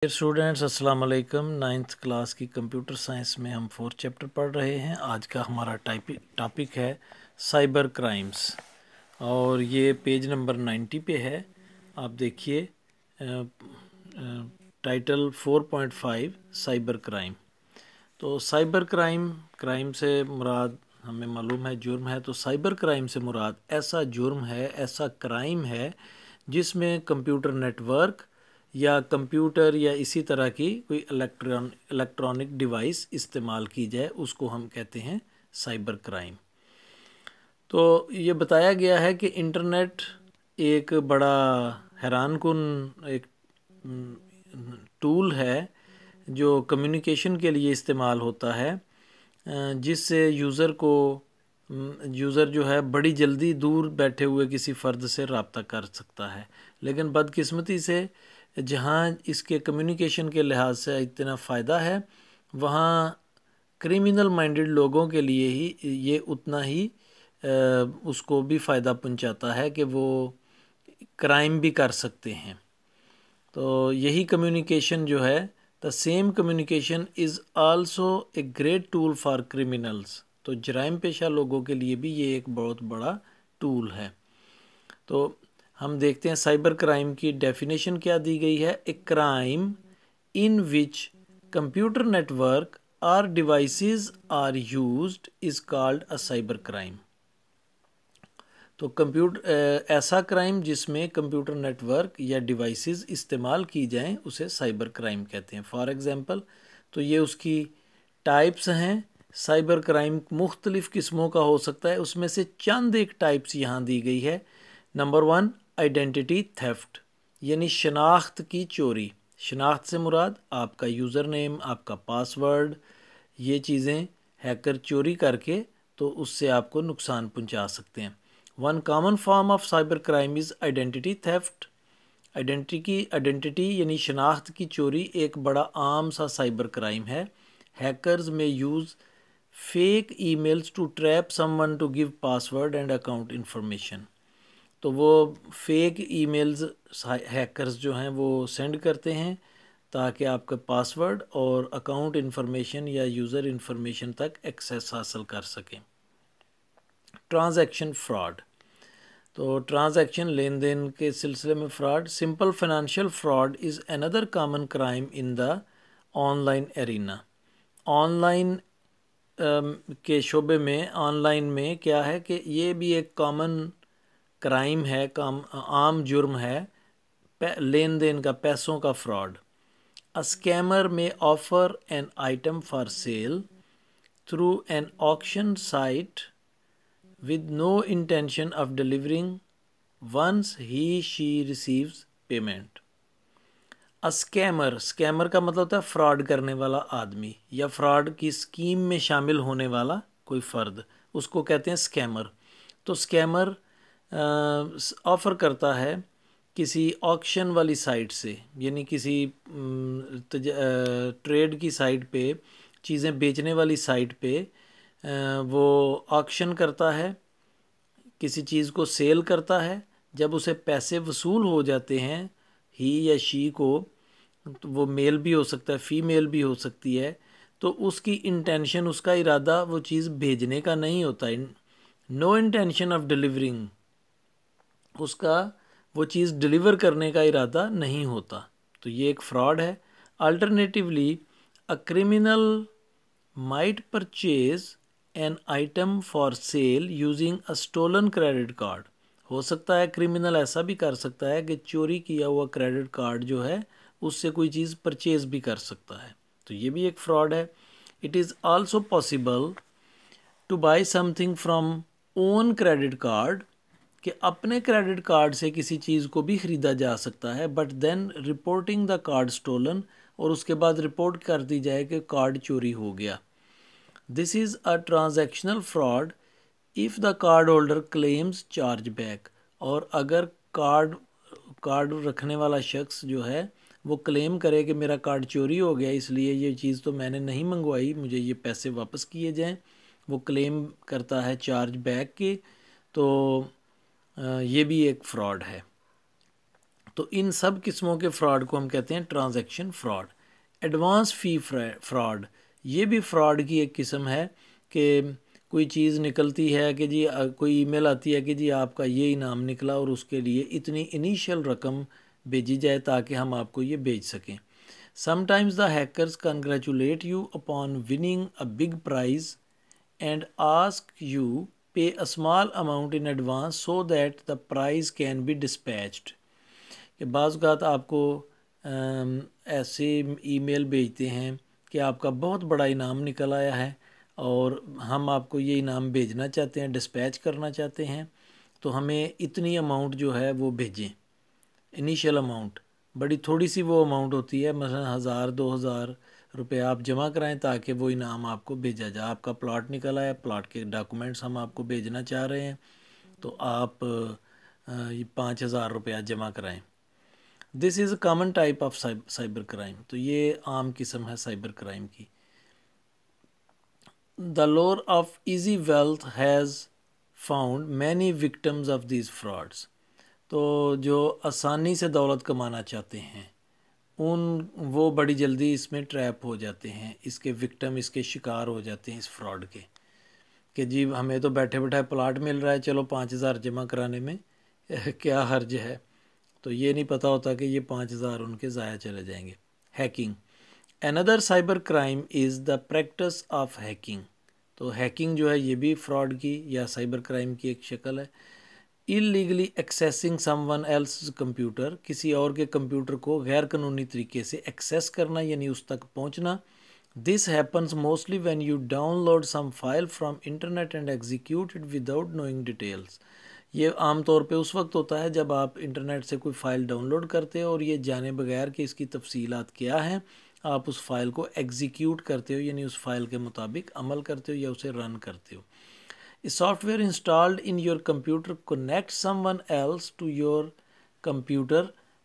Dear students, अस्सलाम वालेकुम। Ninth class की कंप्यूटर साइंस में हम 4th चैप्टर पढ़ रहे हैं। आज का हमारा टॉपिक है साइबर क्राइम्स और ये पेज नंबर 90 पे है। आप देखिए टाइटल 4.5 साइबर क्राइम। तो साइबर क्राइम से मुराद हमें मालूम है जुर्म है। तो साइबर क्राइम से मुराद ऐसा जुर्म है, ऐसा क्राइम है जिसमें कंप्यूटर नेटवर्क या कंप्यूटर या इसी तरह की कोई इलेक्ट्रॉनिक डिवाइस इस्तेमाल की जाए, उसको हम कहते हैं साइबर क्राइम। तो ये बताया गया है कि इंटरनेट एक बड़ा हैरानकुन एक टूल है जो कम्युनिकेशन के लिए इस्तेमाल होता है, जिससे यूज़र जो है बड़ी जल्दी दूर बैठे हुए किसी फ़र्द से रब्ता कर सकता है। लेकिन बदकिस्मती से जहाँ इसके कम्युनिकेशन के लिहाज से इतना फ़ायदा है, वहाँ क्रिमिनल माइंडेड लोगों के लिए ही ये उतना ही उसको भी फ़ायदा पहुंचाता है कि वो क्राइम भी कर सकते हैं। तो यही कम्युनिकेशन जो है, the same communication is also a great tool for criminals. तो जराइम पेशा लोगों के लिए भी ये एक बहुत बड़ा टूल है। तो हम देखते हैं साइबर क्राइम की डेफिनेशन क्या दी गई है। A crime in which computer network और devices are used is called a cyber crime. तो ऐसा क्राइम जिसमें कंप्यूटर नेटवर्क या डिवाइसेस इस्तेमाल की जाएं उसे साइबर क्राइम कहते हैं। फॉर एग्ज़ाम्पल, तो ये उसकी टाइप्स हैं। साइबर क्राइम मुख्तलिफ़ किस्मों का हो सकता है, उसमें से चंद एक टाइप्स यहाँ दी गई है। नंबर 1, आइडेंटिटी थेफ्ट, यानी शनाख्त की चोरी। शनाख्त से मुराद आपका यूज़र नेम, आपका पासवर्ड, ये चीज़ें हैकर चोरी करके तो उससे आपको नुकसान पहुंचा सकते हैं। One common form of cyber crime is identity theft. Identity यानी शनाख्त की चोरी एक बड़ा आम सा साइबर क्राइम है। Hackers may use fake emails to trap someone to give password and account information. तो वो फेक ईमेल्स हैकर्स जो हैं वो सेंड करते हैं ताकि आपका पासवर्ड और अकाउंट इंफॉर्मेशन या यूज़र इंफॉर्मेशन तक एक्सेस हासिल कर सकें। ट्रांजैक्शन फ्रॉड, तो ट्रांजैक्शन लेन देन के सिलसिले में fraud. Simple financial fraud is another common crime in the online arena. Online के शोबे में, ऑनलाइन में क्या है कि ये भी एक कॉमन क्राइम है, आम जुर्म है, लेन देन का, पैसों का फ्रॉड। अ स्कैमर में offer N item for cell through an auction site with no intention of delivering once she receives payment. A scammer का मतलब होता है फ्रॉड करने वाला आदमी या फ्रॉड की स्कीम में शामिल होने वाला कोई फ़र्द, उसको कहते हैं स्कैमर। तो स्कैमर ऑफ़र करता है किसी ऑक्शन वाली साइट से, यानी किसी ट्रेड की साइट पे, चीज़ें बेचने वाली साइट पे वो ऑक्शन करता है, किसी चीज़ को सेल करता है। जब उसे पैसे वसूल हो जाते हैं, ही या शी को, तो वो मेल भी हो सकता है, फीमेल भी हो सकती है, तो उसकी इंटेंशन, उसका इरादा वो चीज़ भेजने का नहीं होता। नो इंटेंशन ऑफ डिलीवरिंग, उसका वो चीज़ डिलीवर करने का इरादा नहीं होता। तो ये एक फ्रॉड है। Alternatively a criminal might purchase an item for sale using a stolen credit card. हो सकता है क्रिमिनल ऐसा भी कर सकता है कि चोरी किया हुआ क्रेडिट कार्ड जो है उससे कोई चीज़ परचेज भी कर सकता है। तो ये भी एक फ्रॉड है। It is also possible two by something from own credit card, कि अपने क्रेडिट कार्ड से किसी चीज़ को भी ख़रीदा जा सकता है, but then reporting the card stolen, और उसके बाद रिपोर्ट कर दी जाए कि कार्ड चोरी हो गया। This is a transactional fraud if the card holder claims charge back. और अगर कार्ड रखने वाला शख्स जो है वो क्लेम करे कि मेरा कार्ड चोरी हो गया, इसलिए ये चीज़ तो मैंने नहीं मंगवाई, मुझे ये पैसे वापस किए जाएं, वो क्लेम करता है चार्ज बैक की, तो ये भी एक फ़्रॉड है। तो इन सब किस्मों के फ्रॉड को हम कहते हैं ट्रांजैक्शन फ्रॉड। एडवांस फ़ी फ्रॉड, ये भी फ्रॉड की एक किस्म है कि कोई चीज़ निकलती है कि जी कोई ईमेल आती है कि जी आपका ये इनाम निकला और उसके लिए इतनी इनिशियल रकम भेजी जाए ताकि हम आपको ये भेज सकें। Sometimes the hackers congratulate you upon winning a big prize and ask you pay a small amount in advance so that the prize can be dispatched। कि बाज़ औक़ात आपको ऐसे ईमेल भेजते हैं कि आपका बहुत बड़ा इनाम निकल आया है और हम आपको ये इनाम भेजना चाहते हैं, डिस्पैच करना चाहते हैं, तो हमें इतनी अमाउंट जो है वो भेजें। इनिशियल अमाउंट बड़ी थोड़ी सी वो अमाउंट होती है, मसलन 1000-2000 रुपये आप जमा कराएं ताकि वो इनाम आपको भेजा जाए। आपका प्लॉट निकल आया, प्लॉट के डॉक्यूमेंट्स हम आपको भेजना चाह रहे हैं, तो आप 5000 रुपया जमा कराएं। This is a common type of cyber crime. तो ये आम किस्म है साइबर क्राइम की। द लोर of easy wealth has found many victims of these frauds. तो जो आसानी से दौलत कमाना चाहते हैं वो बड़ी जल्दी इसमें ट्रैप हो जाते हैं, इसके विक्टिम, इसके शिकार हो जाते हैं इस फ्रॉड के, कि जी हमें तो बैठे बैठाए प्लाट मिल रहा है, चलो 5000 जमा कराने में क्या हर्ज है। तो ये नहीं पता होता कि ये 5000 उनके ज़ाया चले जाएंगे। Hacking, another cyber crime is the practice of hacking. तो हैकिंग जो है ये भी फ्रॉड की या साइबर क्राइम की एक शक्ल है। Illegally accessing someone else computer, किसी और के कंप्यूटर को गैर कानूनी तरीके से एक्सेस करना यानी उस तक पहुंचना। This happens mostly when you download some file from internet and execute it without knowing details. ये आम तौर पे उस वक्त होता है जब आप इंटरनेट से कोई फ़ाइल डाउनलोड करते हो और ये जाने बगैर कि इसकी तफसीलात क्या हैं, आप उस फाइल को एग्जीक्यूट करते हो यानी उस फाइल के मुताबिक अमल करते हो या उसे रन करते हो। A software installed in your computer connects someone else to your computer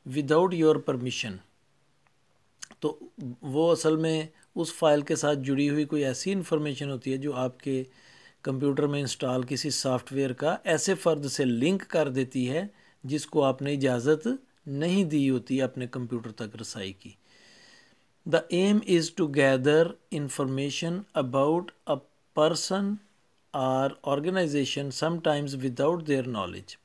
without your permission। तो वो असल में उस फाइल के साथ जुड़ी हुई कोई ऐसी इन्फॉर्मेशन होती है जो आपके कंप्यूटर में इंस्टॉल किसी सॉफ्टवेयर का ऐसे फ़र्द से लिंक कर देती है जिसको आपने इजाज़त नहीं दी होती अपने कंप्यूटर तक रसाई की। The aim is to gather information about a person और organisation sometimes without their knowledge.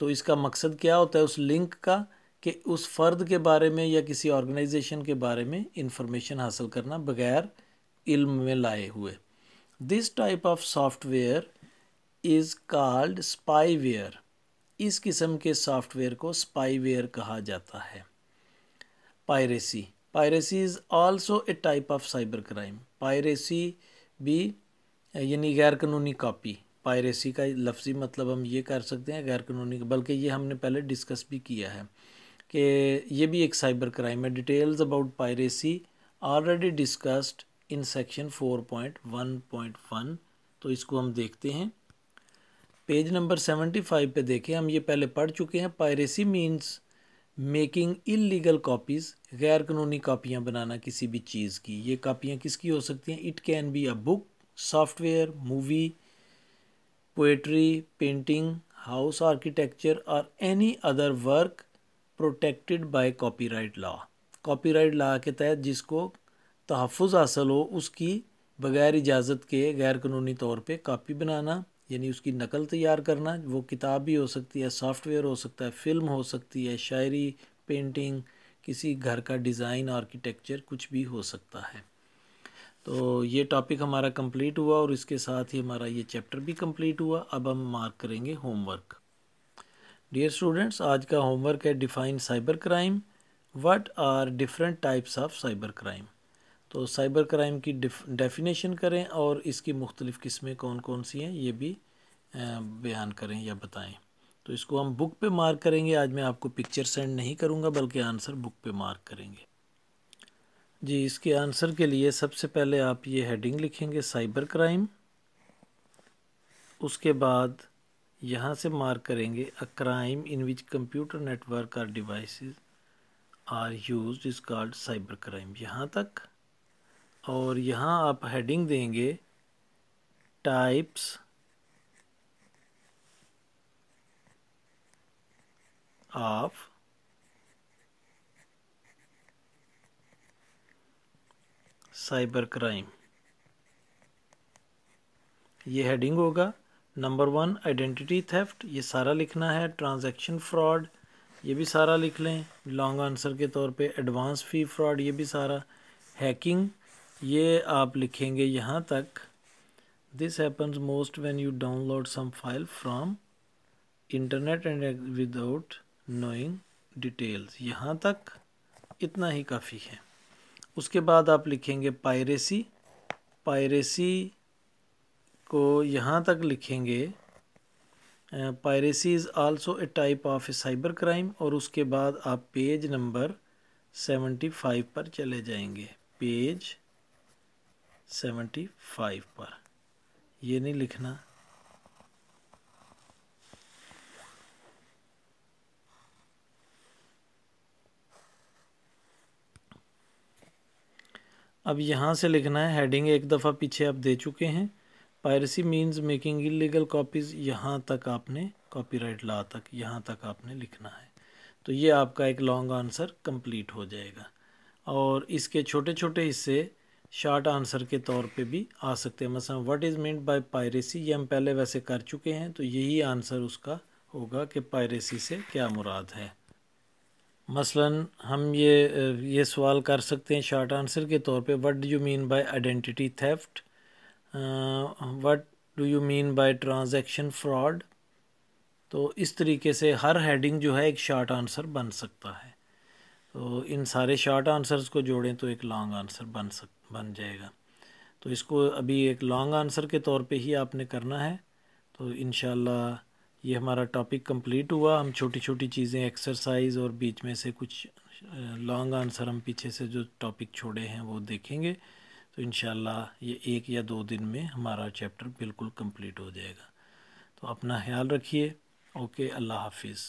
तो इसका मकसद क्या होता है उस लिंक का, कि उस फ़र्द के बारे में या किसी ऑर्गेनाइजेशन के बारे में इंफॉर्मेशन हासिल करना बग़ैर इल्म में लाए हुए। This type of software is called spyware. इस किस्म के सॉफ्टवेयर को स्पाईवेयर कहा जाता है। Piracy, piracy is also a type of cyber crime. Piracy भी यानी गैर कानूनी कॉपी। पायरेसी का लफ्ज़ी मतलब हम ये कर सकते हैं गैर कानूनी, बल्कि ये हमने पहले डिस्कस भी किया है कि ये भी एक साइबर क्राइम है। Details about piracy already discussed in section 4.1.1। तो इसको हम देखते हैं, पेज नंबर 75 पे देखें। हम ये पहले पढ़ चुके हैं। Piracy means making illegal copies, गैर कानूनी कापियाँ बनाना किसी भी चीज़ की। ये कापियाँ किसकी हो सकती हैं? It can be a book, software, movie, poetry, painting, house architecture और any other work protected by copyright law. Copyright law के तहत जिसको तहफ़्फ़ुज़ हासिल हो उसकी बग़ैर इजाज़त के गैर कानूनी तौर पे कॉपी बनाना यानी उसकी नकल तैयार करना। वो किताब भी हो सकती है, सॉफ्टवेयर हो सकता है, फ़िल्म हो सकती है, शायरी, पेंटिंग, किसी घर का डिज़ाइन, आर्किटेक्चर, कुछ भी हो सकता है। तो ये टॉपिक हमारा कंप्लीट हुआ और इसके साथ ही हमारा ये चैप्टर भी कंप्लीट हुआ। अब हम मार्क करेंगे होमवर्क। डियर स्टूडेंट्स, आज का होमवर्क है define cyber crime, what are different types of cyber crime. तो साइबर क्राइम की डेफिनेशन करें और इसकी मुख्तलिफ़ किस्में कौन कौन सी हैं ये भी बयान करें या बताएं। तो इसको हम बुक पे मार्क करेंगे। आज मैं आपको पिक्चर सेंड नहीं करूँगा बल्कि आंसर बुक पे मार्क करेंगे। जी, इसके आंसर के लिए सबसे पहले आप ये हेडिंग लिखेंगे साइबर क्राइम, उसके बाद यहाँ से मार्क करेंगे a crime in which computer network और devices are used is called cyber crime, यहाँ तक। और यहाँ आप हेडिंग देंगे टाइप्स ऑफ साइबर क्राइम, ये हेडिंग होगा। नंबर 1 आइडेंटिटी थेफ्ट, ये सारा लिखना है। ट्रांजैक्शन फ्रॉड, ये भी सारा लिख लें लॉन्ग आंसर के तौर पे। एडवांस फ़ी फ्रॉड, ये भी सारा। हैकिंग, ये आप लिखेंगे यहाँ तक। This happens most when you download some file from internet and without knowing details, यहाँ तक इतना ही काफ़ी है। उसके बाद आप लिखेंगे पायरेसी। पायरेसी को यहाँ तक लिखेंगे। Piracy is also a type of A cyber crime. और उसके बाद आप पेज नंबर 75 पर चले जाएंगे। पेज 75 पर, ये नहीं लिखना। अब यहाँ से लिखना है। हेडिंग एक दफ़ा पीछे आप दे चुके हैं। Piracy means making illegal copies, यहाँ तक आपने कॉपीराइट लॉ तक यहाँ तक आपने लिखना है। तो ये आपका एक लॉन्ग आंसर कंप्लीट हो जाएगा। और इसके छोटे छोटे हिस्से शॉर्ट आंसर के तौर पे भी आ सकते हैं। मसलन what is meant by piracy, ये हम पहले वैसे कर चुके हैं, तो यही आंसर उसका होगा कि पायरेसी से क्या मुराद है। मसलन हम ये सवाल कर सकते हैं शॉर्ट आंसर के तौर पे, what do you mean by identity theft, what do you mean by transaction fraud. तो इस तरीके से हर हेडिंग जो है एक शॉर्ट आंसर बन सकता है। तो इन सारे शॉर्ट आंसर्स को जोड़ें तो एक लॉन्ग आंसर बन जाएगा। तो इसको अभी एक लॉन्ग आंसर के तौर पे ही आपने करना है। तो इंशाल्लाह ये हमारा टॉपिक कंप्लीट हुआ। हम छोटी छोटी चीज़ें एक्सरसाइज और बीच में से कुछ लॉन्ग आंसर हम पीछे से जो टॉपिक छोड़े हैं वो देखेंगे। तो इंशाल्लाह ये 1 या 2 दिन में हमारा चैप्टर बिल्कुल कंप्लीट हो जाएगा। तो अपना ख्याल रखिए। ओके, अल्लाह हाफिज़।